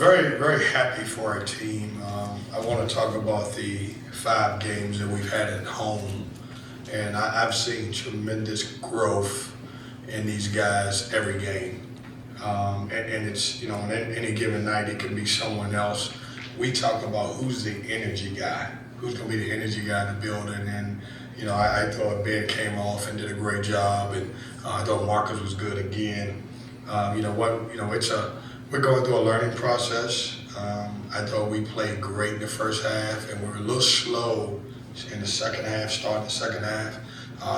Very, very happy for our team. I want to talk about the 5 games that we've had at home, and I've seen tremendous growth in these guys every game. And it's, on any given night, it can be someone else. We talk about who's the energy guy, who's going to be the energy guy in the building. And, I thought Ben came off and did a great job, and I thought Marcus was good again. We're going through a learning process. I thought we played great in the first half, and we were a little slow in the second half, starting the second half.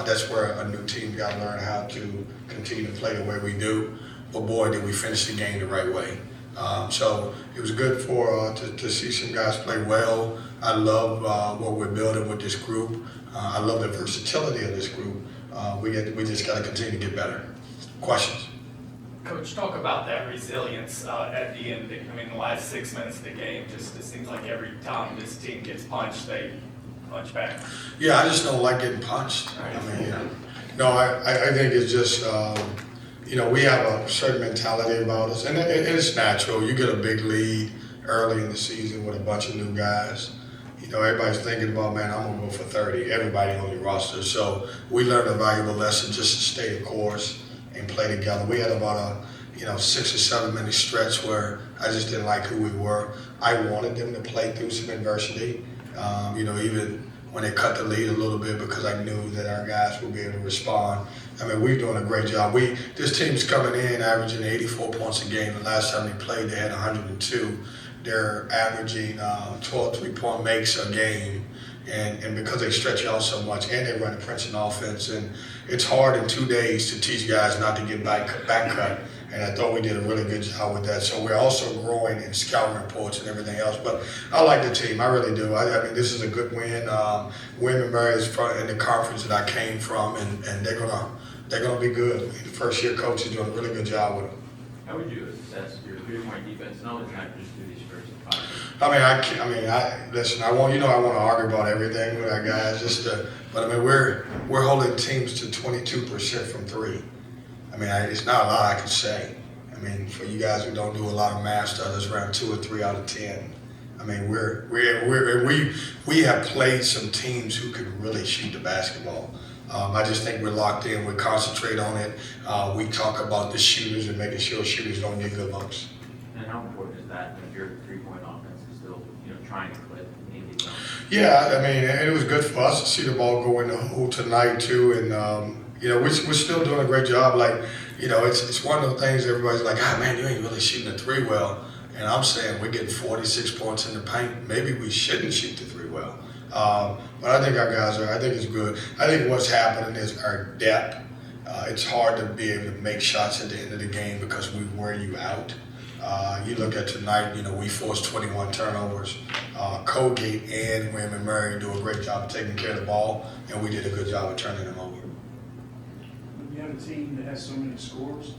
That's where a new team got to learn how to continue to play the way we do. But boy, did we finish the game the right way. So it was good to see some guys play well. I love what we're building with this group. I love the versatility of this group. We just got to continue to get better. Questions? Coach, talk about that resilience at the end. The last 6 minutes of the game, it seems like every time this team gets punched, they punch back. Yeah, I just don't like getting punched. Right. I think it's just, we have a certain mentality about us, and it's natural. You get a big lead early in the season with a bunch of new guys. Everybody's thinking about, man, I'm going to go for 30, everybody on your roster. So we learned a valuable lesson just to stay the course and play together. We had about a 6 or 7 minute stretch where I just didn't like who we were. I wanted them to play through some adversity, even when they cut the lead a little bit, because I knew that our guys would be able to respond. We're doing a great job. This team's coming in averaging 84 points a game. The last time they played, they had 102. They're averaging 12 three-point makes a game. And because they stretch you out so much, and they run a Princeton offense, and it's hard in 2 days to teach guys not to get back cut. And I thought we did a really good job with that. So we're also growing in scouting reports and everything else. But I like the team, I really do. This is a good win. William & Mary is in the conference that I came from, and they're gonna be good. The first year coach is doing a really good job with them. How would you assess your 3-point defense? No, it's not just through these first 5 games. Listen. I want to argue about everything with our guys. We're holding teams to 22% from 3. It's not a lot I can say. For you guys who don't do a lot of math stuff, it's around 2 or 3 out of 10. We have played some teams who can really shoot the basketball. I just think we're locked in. We concentrate on it. We talk about the shooters and making sure shooters don't get good looks. And how important is that if your 3-point offense is still, trying to clip and get going? Yeah, it was good for us to see the ball go in the hole tonight too, and we're still doing a great job. It's one of those things everybody's like, man, you ain't really shooting the 3 well. And I'm saying we're getting 46 points in the paint. Maybe we shouldn't shoot the 3 well. But I think our guys I think it's good. I think what's happening is our depth. It's hard to be able to make shots at the end of the game because we wear you out. You look at tonight, we forced 21 turnovers. Colgate and William & Mary do a great job of taking care of the ball, and we did a good job of turning them over. When you have a team that has so many scores,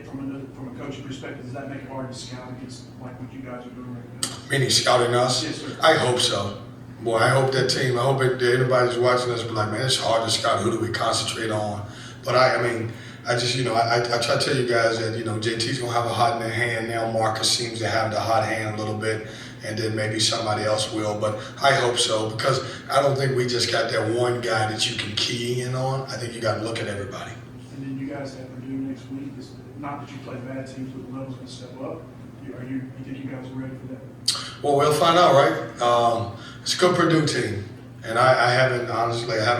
from a coaching perspective, does that make it hard to scout against like what you guys are doing right now? Meaning scouting us? Yes, sir. I hope so. Boy, I hope that team, I hope anybody's watching us be like, man, it's hard to scout. Who do we concentrate on? But I try to tell you guys that, JT's going to have a hot in their hand now. Marcus seems to have the hot hand a little bit, and then maybe somebody else will. But I hope so, because I don't think we just got that one guy that you can key in on. I think you got to look at everybody. And then you guys have Purdue next week. It's not that you play bad teams, but the level's going to step up. You think you guys are ready for that? Well, we'll find out, right? It's a good Purdue team. And I haven't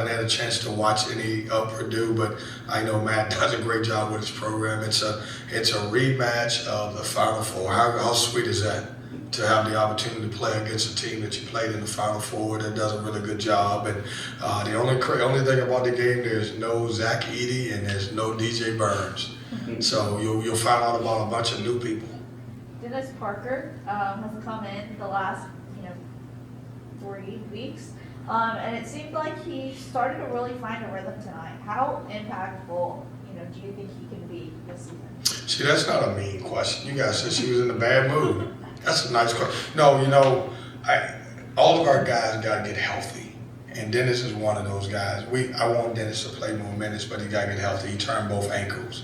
had a chance to watch any of Purdue, but I know Matt does a great job with his program. It's a rematch of the Final Four. How sweet is that, to have the opportunity to play against a team that you played in the Final Four that does a really good job. And the only thing about the game, there's no Zach Edey and there's no DJ Burns. So you'll find out about a bunch of new people. Dennis Parker has come in the last 3 weeks. And it seemed like he started to really find a rhythm tonight. How impactful, do you think he can be this season? See, that's not a mean question. You guys said she was in a bad mood. That's a nice question. No, all of our guys got to get healthy. And Dennis is one of those guys. I want Dennis to play more minutes, but he got to get healthy. He turned both ankles.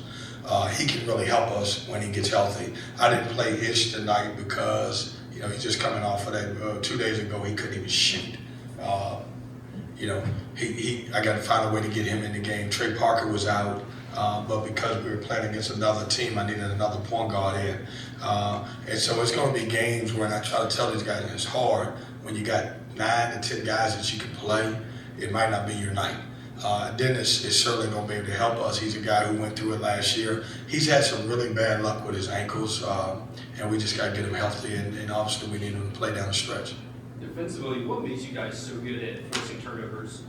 he can really help us when he gets healthy. I didn't play Ish tonight because, he's just coming off of that. 2 days ago, he couldn't even shoot. I got to find a way to get him in the game. Trey Parker was out, but because we were playing against another team, I needed another point guard in. And so it's going to be games when I try to tell these guys it's hard when you got 9 to 10 guys that you can play. It might not be your night. Dennis is certainly going to be able to help us. He's a guy who went through it last year. He's had some really bad luck with his ankles, and we just got to get him healthy, and obviously we need him to play down the stretch. Defensively, what makes you guys so good at forcing turnovers?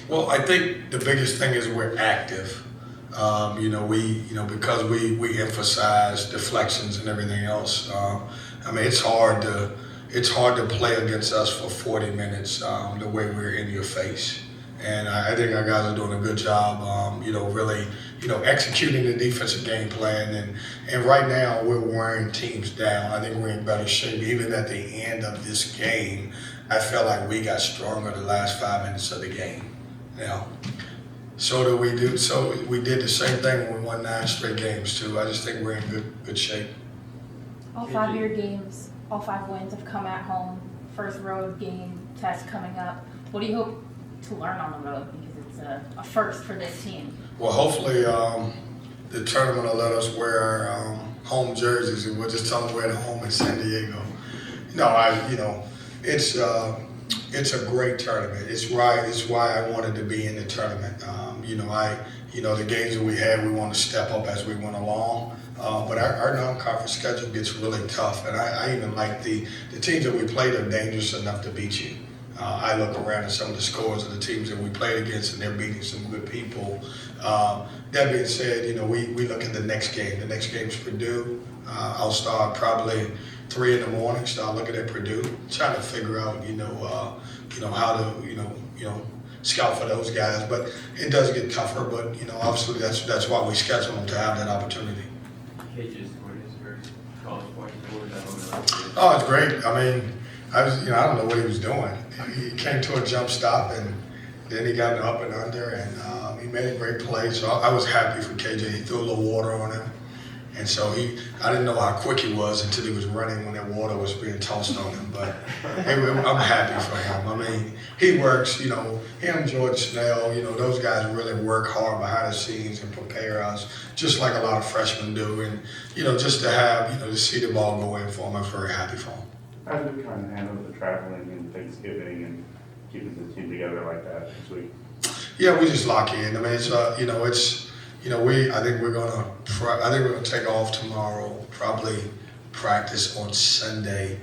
Well, I think the biggest thing is we're active. Because we emphasize deflections and everything else. It's hard to play against us for 40 minutes the way we're in your face. And I think our guys are doing a good job, really, executing the defensive game plan. And right now we're wearing teams down. I think we're in better shape. Even at the end of this game, I felt like we got stronger the last 5 minutes of the game. So we did the same thing when we won 9 straight games too. I just think we're in good shape. All 5 of your games, all 5 wins have come at home. First road game test coming up. What do you hope to learn on the road? Because it's a first for this team. Well, hopefully the tournament will let us wear our home jerseys, and we'll just tell them we're at home in San Diego. It's a great tournament. It's why I wanted to be in the tournament. The games that we had, we want to step up as we went along. But our non-conference schedule gets really tough, and I even like the teams that we played are dangerous enough to beat you. I look around at some of the scores of the teams that we played against, and they're beating some good people. That being said, we look at the next game. The next game's Purdue. I'll start probably 3 in the morning. Start looking at Purdue, trying to figure out, how to, scout for those guys. But it does get tougher. But obviously that's why we schedule them to have that opportunity. Keatts scored his first college point score that over. Oh, it's great. I don't know what he was doing. He came to a jump stop, and then he got an up and under, and he made a great play. So I was happy for KJ. He threw a little water on him, and so I didn't know how quick he was until he was running when that water was being tossed on him. But I'm happy for him. He works. Him, George Snell. Those guys really work hard behind the scenes and prepare us, just like a lot of freshmen do. And just to have to see the ball go in for him, I'm very happy for him. How do we kind of handle the traveling and Thanksgiving and keeping the team together like that this week? Yeah, we just lock in. I think we're gonna take off tomorrow. Probably practice on Sunday.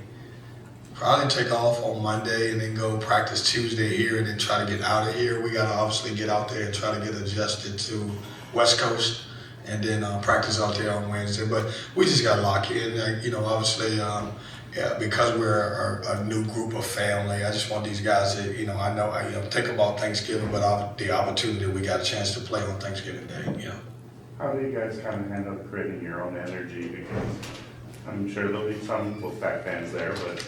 Probably take off on Monday and then go practice Tuesday here and then try to get out of here. We gotta obviously get out there and try to get adjusted to West Coast and then practice out there on Wednesday. But we just gotta lock in. Obviously. Because we're a new group of family, I just want these guys to, think about Thanksgiving, but the opportunity we got a chance to play on Thanksgiving Day, How do you guys kind of end up creating your own energy? Because I'm sure there'll be some Wolfpack fans there, but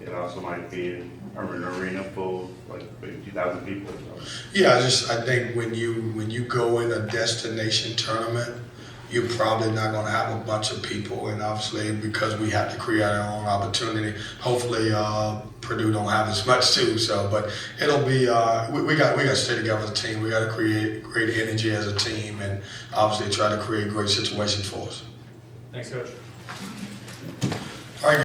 it also might be an arena full of maybe 2,000 people or something. Yeah, I think when you go in a destination tournament, you're probably not going to have a bunch of people, and obviously because we have to create our own opportunity, hopefully Purdue don't have as much too. So, but it'll be we got to stay together as a team. We got to create great energy as a team, and obviously try to create great situations for us. Thanks, Coach.